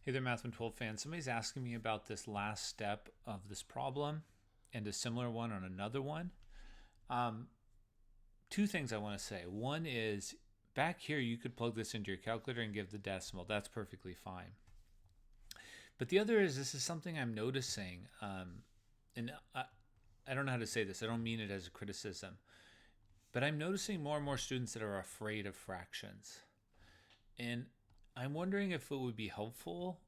Hey there, Math 112 fans. Somebody's asking me about this last step of this problem and a similar one on another one. Two things I want to say. One is back here, you could plug this into your calculator and give the decimal. That's perfectly fine. But the other is this is something I'm noticing, and I don't know how to say this. I don't mean it as a criticism, but I'm noticing more and more students that are afraid of fractions. And I'm wondering if it would be helpful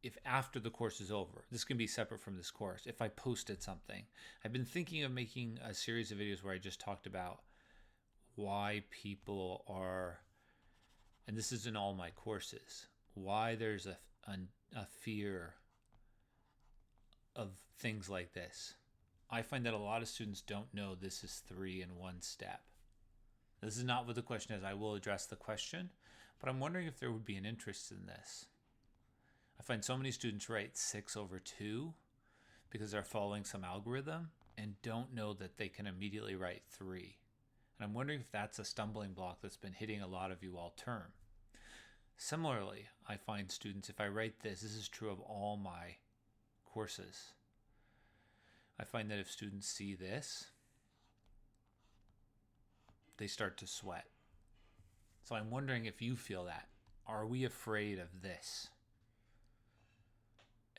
if after the course is over, this can be separate from this course, if I posted something. I've been thinking of making a series of videos where I just talked about why people are, and this is in all my courses, why there's a fear of things like this. I find that a lot of students don't know this is 3 in one step. This is not what the question is. I will address the question, but I'm wondering if there would be an interest in this. I find so many students write 6/2 because they're following some algorithm and don't know that they can immediately write 3. And I'm wondering if that's a stumbling block that's been hitting a lot of you all term. Similarly, I find students, if I write this is true of all my courses. I find that if students see this, they start to sweat. So I'm wondering if you feel that. Are we afraid of this?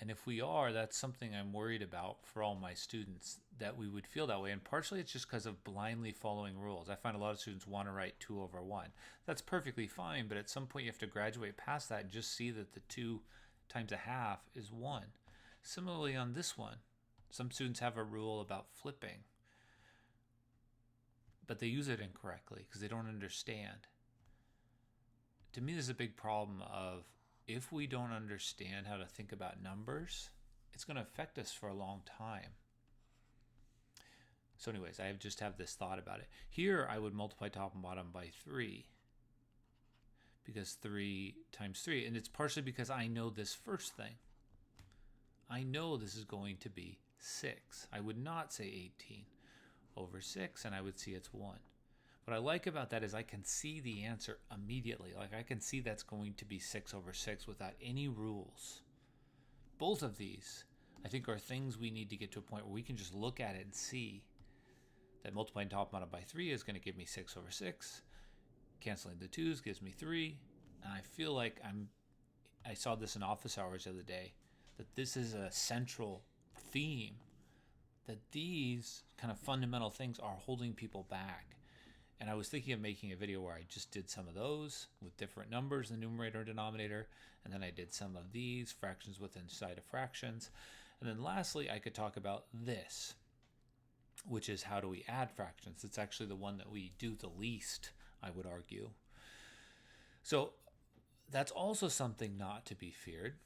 And if we are, that's something I'm worried about for all my students, that we would feel that way. And partially it's just because of blindly following rules. I find a lot of students want to write 2/1. That's perfectly fine, but at some point you have to graduate past that and just see that the 2 times a half is 1. Similarly on this one, some students have a rule about flipping, but they use it incorrectly because they don't understand. To me, there's a big problem of if we don't understand how to think about numbers, it's going to affect us for a long time. So anyways, I just have this thought about it. Here, I would multiply top and bottom by 3 because 3 times 3, and it's partially because I know this first thing. I know this is going to be 6. I would not say 18/6, and I would see it's 1. What I like about that is I can see the answer immediately. Like I can see that's going to be 6/6 without any rules. Both of these, I think, are things we need to get to a point where we can just look at it and see that multiplying top and bottom by 3 is going to give me 6/6. Canceling the 2's gives me 3. And I feel like I saw this in office hours the other day, that this is a central theme, that these kind of fundamental things are holding people back. And I was thinking of making a video where I just did some of those with different numbers, the numerator and denominator, and then I did some of these fractions with inside of fractions. And then lastly, I could talk about this, which is how do we add fractions. It's actually the one that we do the least, I would argue. So that's also something not to be feared.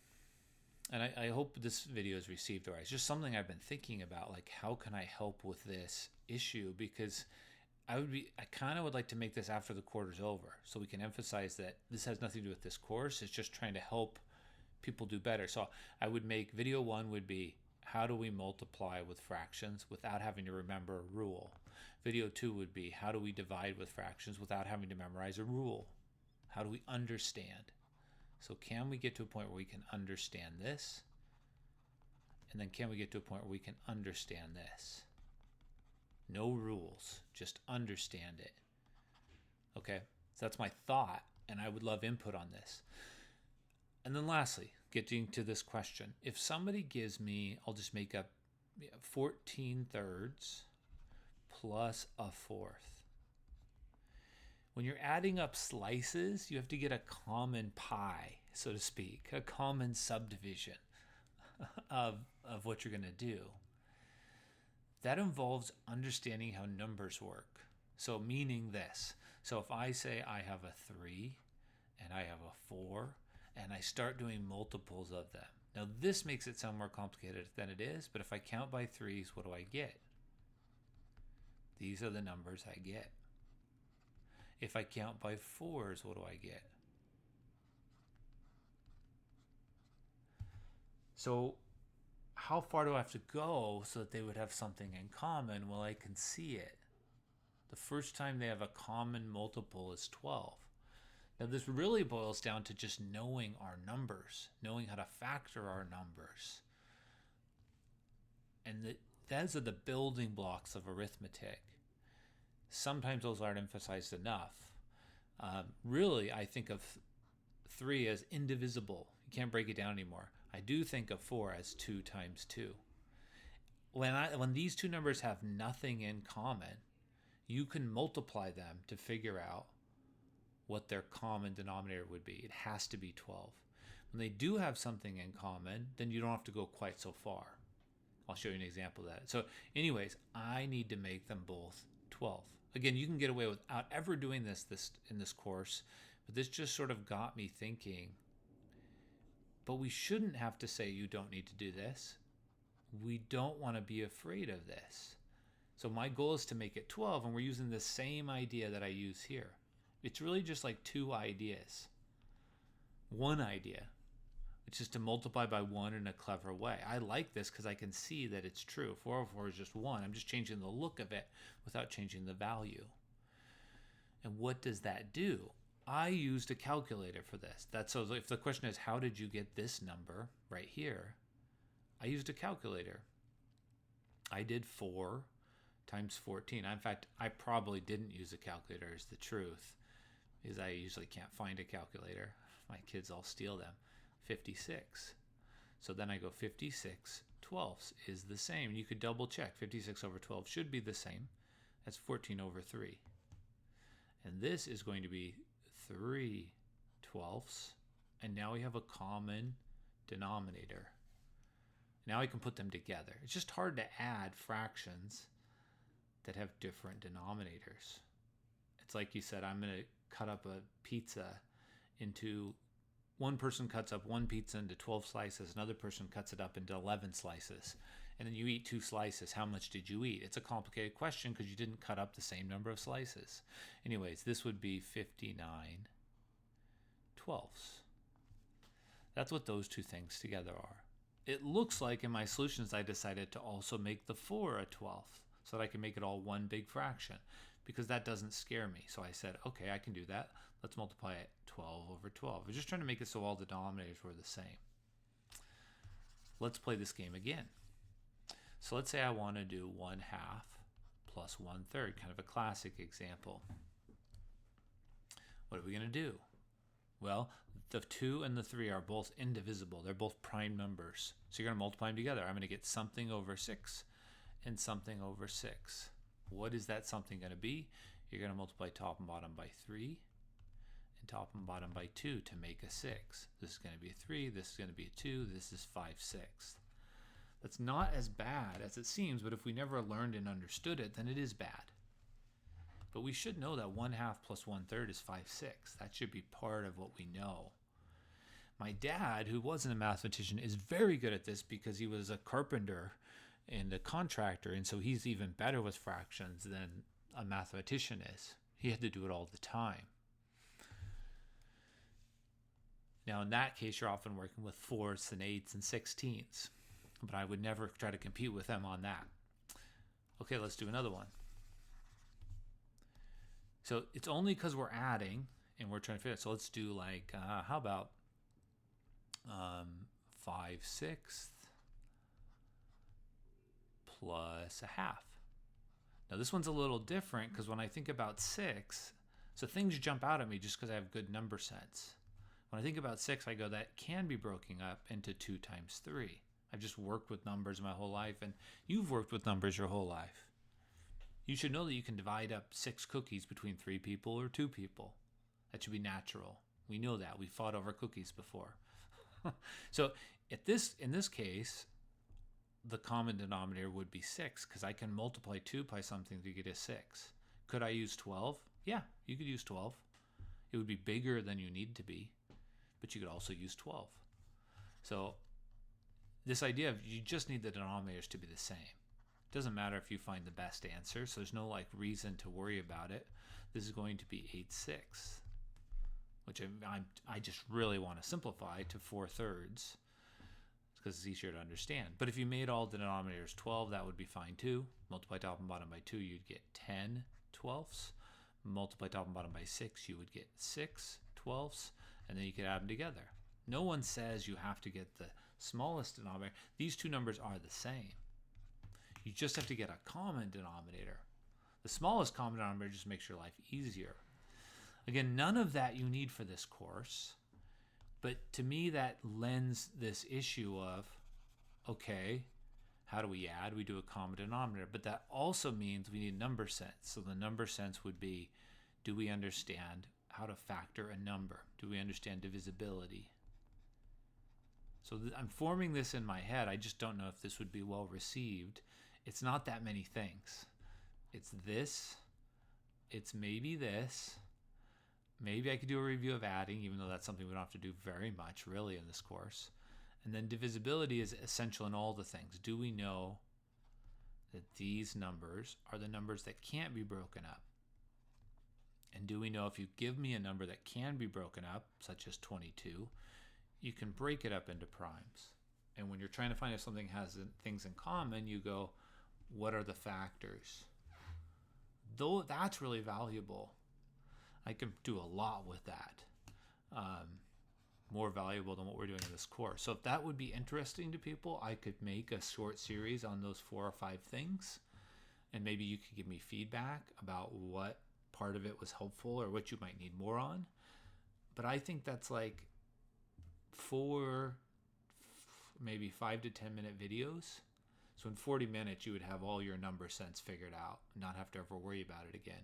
And I hope this video is received all right. It's just something I've been thinking about, like how can I help with this issue? Because I kind of would like to make this after the quarter's over so we can emphasize that this has nothing to do with this course. It's just trying to help people do better. So I would make video 1 would be how do we multiply with fractions without having to remember a rule. Video 2 would be how do we divide with fractions without having to memorize a rule. How do we understand? So can we get to a point where we can understand this? And then can we get to a point where we can understand this? No rules, just understand it. Okay, so that's my thought, and I would love input on this. And then lastly, getting to this question. If somebody gives me, I'll just make up 14/3 plus a fourth. When you're adding up slices, you have to get a common pie, so to speak, a common subdivision of what you're going to do. That involves understanding how numbers work. So meaning this. So if I say I have a 3 and I have a 4 and I start doing multiples of them. Now this makes it sound more complicated than it is, but if I count by 3's, what do I get? These are the numbers I get. If I count by 4's, what do I get? So how far do I have to go so that they would have something in common? Well, I can see it. The first time they have a common multiple is 12. Now, this really boils down to just knowing our numbers, knowing how to factor our numbers. And those are the building blocks of arithmetic. Sometimes those aren't emphasized enough. Really, I think of 3 as indivisible. You can't break it down anymore. I do think of 4 as 2 times 2. When these two numbers have nothing in common, you can multiply them to figure out what their common denominator would be. It has to be 12. When they do have something in common, then you don't have to go quite so far. I'll show you an example of that. So anyways, I need to make them both 12. Again, you can get away without ever doing this in this course, but this just sort of got me thinking, but we shouldn't have to say you don't need to do this. We don't want to be afraid of this. So my goal is to make it 12, and we're using the same idea that I use here. It's really just like 2 ideas. One idea, which is to multiply by 1 in a clever way. I like this because I can see that it's true. 4 over 4 is just 1. I'm just changing the look of it without changing the value. And what does that do? I used a calculator for this. So if the question is, how did you get this number right here? I used a calculator. I did 4 times 14. In fact, I probably didn't use a calculator, is the truth, because I usually can't find a calculator. My kids all steal them. 56. So then I go 56 twelfths is the same. You could double check. 56 over 12 should be the same. That's 14 over 3. And this is going to be 3 twelfths. And now we have a common denominator. Now I can put them together. It's just hard to add fractions that have different denominators. It's like you said, I'm going to cut up a pizza into, one person cuts up one pizza into 12 slices, another person cuts it up into 11 slices, and then you eat 2 slices. How much did you eat? It's a complicated question because you didn't cut up the same number of slices. Anyways, this would be 59 twelfths. That's what those two things together are. It looks like in my solutions I decided to also make the 4 a 12th so that I can make it all one big fraction, because that doesn't scare me. So I said, okay, I can do that. Let's multiply it 12 over 12. We're just trying to make it so all the denominators were the same. Let's play this game again. So let's say I want to do 1/2 plus 1/3, kind of a classic example. What are we going to do? Well, the 2 and the 3 are both indivisible. They're both prime numbers. So you're going to multiply them together. I'm going to get something over 6 and something over 6. What is that something going to be? You're going to multiply top and bottom by 3 and top and bottom by 2 to make a 6. This is going to be a 3. This is going to be a 2. This is 5/6. That's not as bad as it seems, but if we never learned and understood it, then it is bad. But we should know that 1/2 plus 1/3 is 5/6. That should be part of what we know. My dad, who wasn't a mathematician, is very good at this because he was a carpenter and a contractor, and so he's even better with fractions than a mathematician is. He had to do it all the time. Now, in that case, you're often working with 4ths and 8ths and 16ths, but I would never try to compete with them on that. Okay, let's do another one. So it's only because we're adding and we're trying to figure it. So let's do like, how about 5/6 plus 1/2. Now this one's a little different because when I think about 6, so things jump out at me just because I have good number sense. When I think about 6, I go, that can be broken up into 2 times 3. I've just worked with numbers my whole life, and you've worked with numbers your whole life. You should know that you can divide up 6 cookies between 3 people or 2 people. That should be natural. We know that. We fought over cookies before. So in this case, the common denominator would be 6 because I can multiply 2 by something to get a 6. Could I use 12? Yeah, you could use 12. It would be bigger than you need to be, but you could also use 12. So this idea of you just need the denominators to be the same. It doesn't matter if you find the best answer, so there's no like reason to worry about it. This is going to be 8/6, which I just really want to simplify to 4/3 because it's easier to understand. But if you made all the denominators 12, that would be fine too. Multiply top and bottom by 2, you'd get 10/12. Multiply top and bottom by 6, you would get 6/12. 5/12, and then you can add them together. No one says you have to get the smallest denominator. These two numbers are the same. You just have to get a common denominator. The smallest common denominator just makes your life easier. Again, none of that you need for this course, but to me that lends this issue of, okay, how do we add? We do a common denominator, but that also means we need number sense. So the number sense would be, do we understand how to factor a number? Do we understand divisibility? So I'm forming this in my head. I just don't know if this would be well received. It's not that many things. It's this. It's maybe this. Maybe I could do a review of adding, even though that's something we don't have to do very much really in this course. And then divisibility is essential in all the things. Do we know that these numbers are the numbers that can't be broken up? And do we know if you give me a number that can be broken up, such as 22, you can break it up into primes. And when you're trying to find if something has things in common, you go, what are the factors? Though that's really valuable. I can do a lot with that. More valuable than what we're doing in this course. So if that would be interesting to people, I could make a short series on those 4 or 5 things. And maybe you could give me feedback about what part of it was helpful or what you might need more on. But I think that's like 4, maybe 5 to 10 minute videos. So in 40 minutes, you would have all your number sense figured out, not have to ever worry about it again.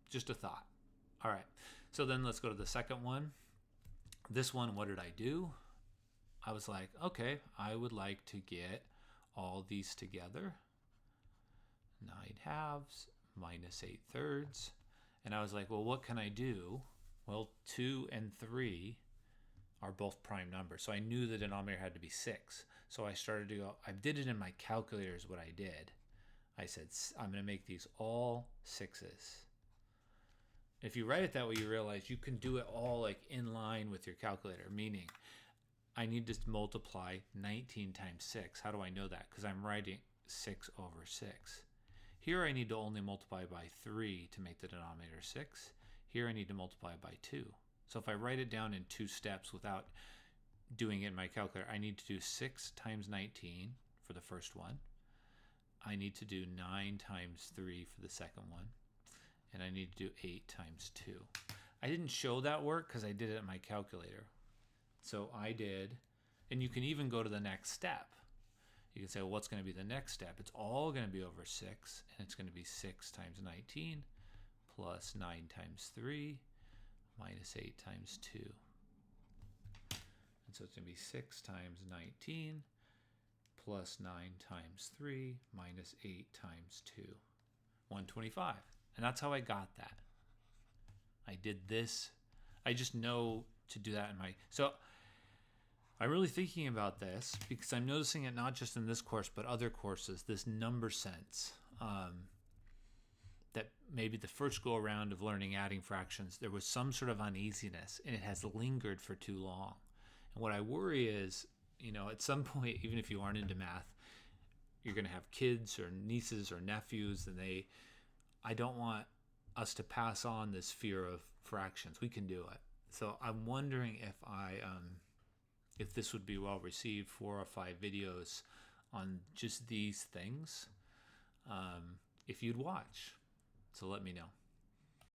Just a thought. All right. So then let's go to the second one. This one, what did I do? I was like, okay, I would like to get all these together. 9 halves minus 8 thirds. And I was like, well, what can I do? Well, 2 and 3 are both prime numbers. So I knew the denominator had to be 6. So I started to go, I did it in my calculator is what I did. I said, I'm going to make these all 6s. If you write it that way, you realize you can do it all like in line with your calculator, meaning I need to multiply 19 times 6. How do I know that? Because I'm writing 6 over 6. Here I need to only multiply by 3 to make the denominator 6. Here I need to multiply by 2. So if I write it down in 2 steps without doing it in my calculator, I need to do 6 times 19 for the first one. I need to do 9 times 3 for the second one. And I need to do 8 times 2. I didn't show that work because I did it in my calculator. So I did, and you can even go to the next step. You can say, well, what's going to be the next step? It's all going to be over 6, and it's going to be 6 times 19 plus 9 times 3 minus 8 times 2. And so it's going to be 6 times 19 plus 9 times 3 minus 8 times 2. 125. And that's how I got that. I did this. I just know to do that in my... So I'm really thinking about this because I'm noticing it not just in this course, but other courses, this number sense. That maybe the first go around of learning adding fractions, there was some sort of uneasiness and it has lingered for too long. And what I worry is, at some point, even if you aren't into math, you're going to have kids or nieces or nephews, and I don't want us to pass on this fear of fractions. We can do it. So I'm wondering if this would be well received, 4 or 5 videos on just these things, if you'd watch. So let me know.